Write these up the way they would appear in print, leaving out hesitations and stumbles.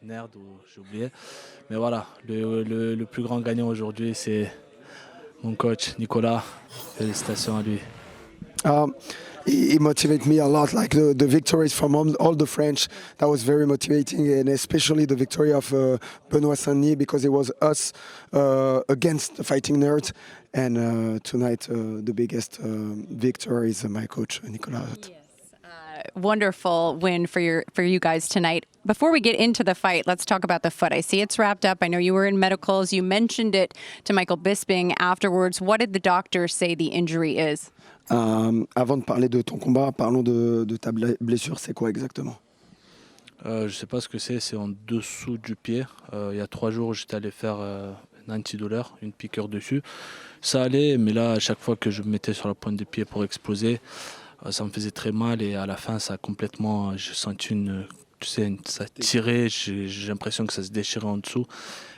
Nerd, ou j'ai oublié. Mais voilà, le plus grand gagnant aujourd'hui, c'est mon coach, Nicolas. Félicitations à lui. He motivated me a lot, like the victories from all the French. That was very motivating, and especially the victory of Benoit Saint-Denis, because it was us against the Fighting Nerds. And tonight, the biggest victor is my coach, Nicolas. Wonderful win for you guys tonight. Before we get into the fight, let's talk about the foot. I see it's wrapped up. I know you were in medicals. You mentioned it to Michael Bisping afterwards. What did the doctor say the injury is? Avant de parler de ton combat, parlons de ta blessure. C'est quoi exactement? Je sais pas ce que c'est en dessous du pied. Il y a 3 jours, j'étais allé faire une antidouleur, une piqûre dessus. Ça allait, mais là, à chaque fois que je me mettais sur la pointe des pieds pour exploser, ça me faisait très mal, et à la fin, ça a complètement, j'ai senti ça tirait, j'ai l'impression que ça se déchirait en dessous,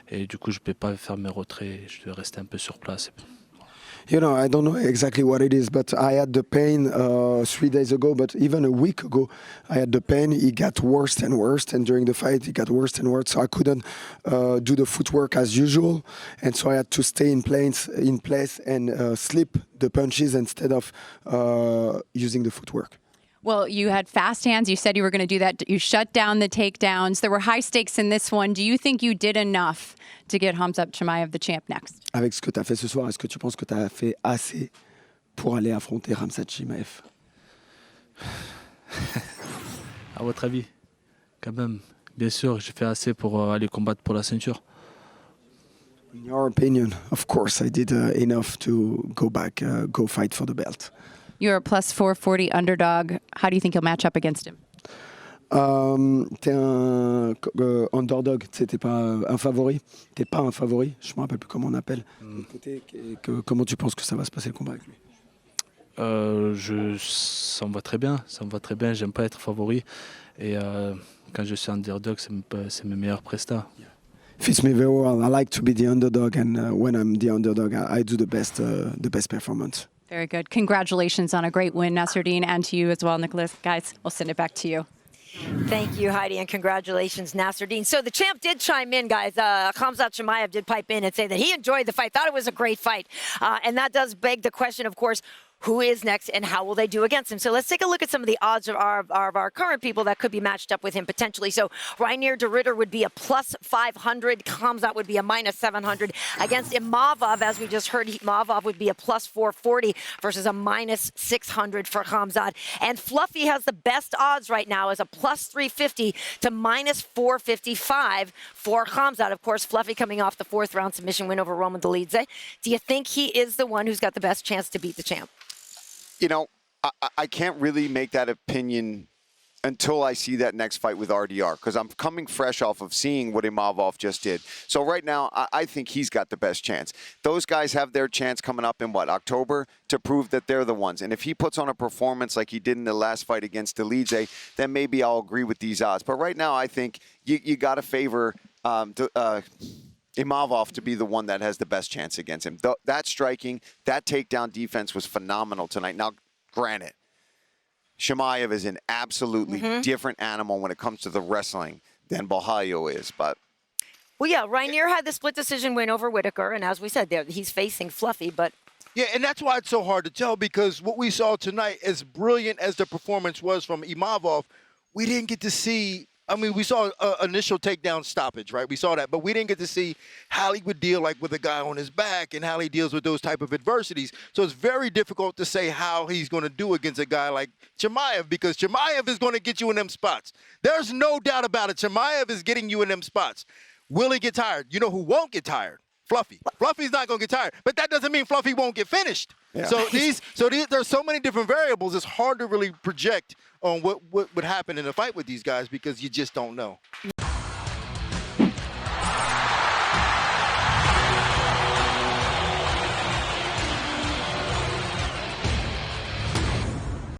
et du coup, je ne peux pas faire mes retraits, je devais rester un peu sur place. You know, I don't know exactly what it is, but I had the pain 3 days ago, but even a week ago, I had the pain. It got worse and worse, and during the fight, it got worse and worse, so I couldn't do the footwork as usual, and so I had to stay in place and slip the punches instead of using the footwork. Well, you had fast hands. You said you were going to do that. You shut down the takedowns. There were high stakes in this one. Do you think you did enough to get Khamzat Chimaev the champ next? Avec ce que tu as fait ce soir, est-ce que tu penses que tu as fait assez pour aller affronter Khamzat Chimaev? À votre avis, quand même, bien sûr, j'ai fait assez pour aller combattre pour la ceinture. In your opinion, of course, I did enough to go back, go fight for the belt. You're a plus 440 underdog. How do you think you'll match up against him? T'es un underdog, t'es pas un favori. T'es pas un favori, je me rappelle plus comment on appelle. Comment tu penses que ça va se passer le combat avec lui? Ça me va très bien, j'aime pas être favori, et quand je suis underdog, c'est mes meilleurs prestats. Fits me very well. I like to be the underdog, and when I'm the underdog, I do the best performance. Very good. Congratulations on a great win, Nassourdine, and to you as well, Nicholas. Guys, we'll send it back to you. Thank you, Heidi, and congratulations, Nassourdine. So the champ did chime in, guys. Khamzat Chimaev did pipe in and say that he enjoyed the fight, thought it was a great fight. And that does beg the question, of course, who is next and how will they do against him? So let's take a look at some of the odds of our current people that could be matched up with him potentially. So Reinier de Ridder would be a plus 500. Khamzat would be a minus 700. Against Imavov, as we just heard, Imavov would be a plus 440 versus a minus 600 for Khamzat. And Fluffy has the best odds right now as a plus 350 to minus 455 for Khamzat. Of course, Fluffy coming off the 4th round submission win over Roman Dolidze. Do you think he is the one who's got the best chance to beat the champ? You know, I can't really make that opinion until I see that next fight with RDR, because I'm coming fresh off of seeing what Imavov just did. So right now, I think he's got the best chance. Those guys have their chance coming up in, October, to prove that they're the ones. And if he puts on a performance like he did in the last fight against Dolidze, then maybe I'll agree with these odds. But right now, I think you got to favor Imavov to be the one that has the best chance against him. That striking, that takedown defense was phenomenal tonight. Now, granted, Chimaev is an absolutely different animal when it comes to the wrestling than Borralho is, but... Well, yeah, Reinier had the split decision win over Whitaker, and as we said, he's facing Fluffy, but... Yeah, and that's why it's so hard to tell, because what we saw tonight, as brilliant as the performance was from Imavov, we didn't get to see... I mean, we saw an initial takedown stoppage, right? We saw that, but we didn't get to see how he would deal, like, with a guy on his back and how he deals with those type of adversities. So it's very difficult to say how he's going to do against a guy like Chimaev, because Chimaev is going to get you in them spots. There's no doubt about it. Chimaev is getting you in them spots. Will he get tired? You know who won't get tired? Fluffy. Fluffy's not going to get tired, but that doesn't mean Fluffy won't get finished. Yeah. So there's so many different variables. It's hard to really project on what would happen in a fight with these guys because you just don't know.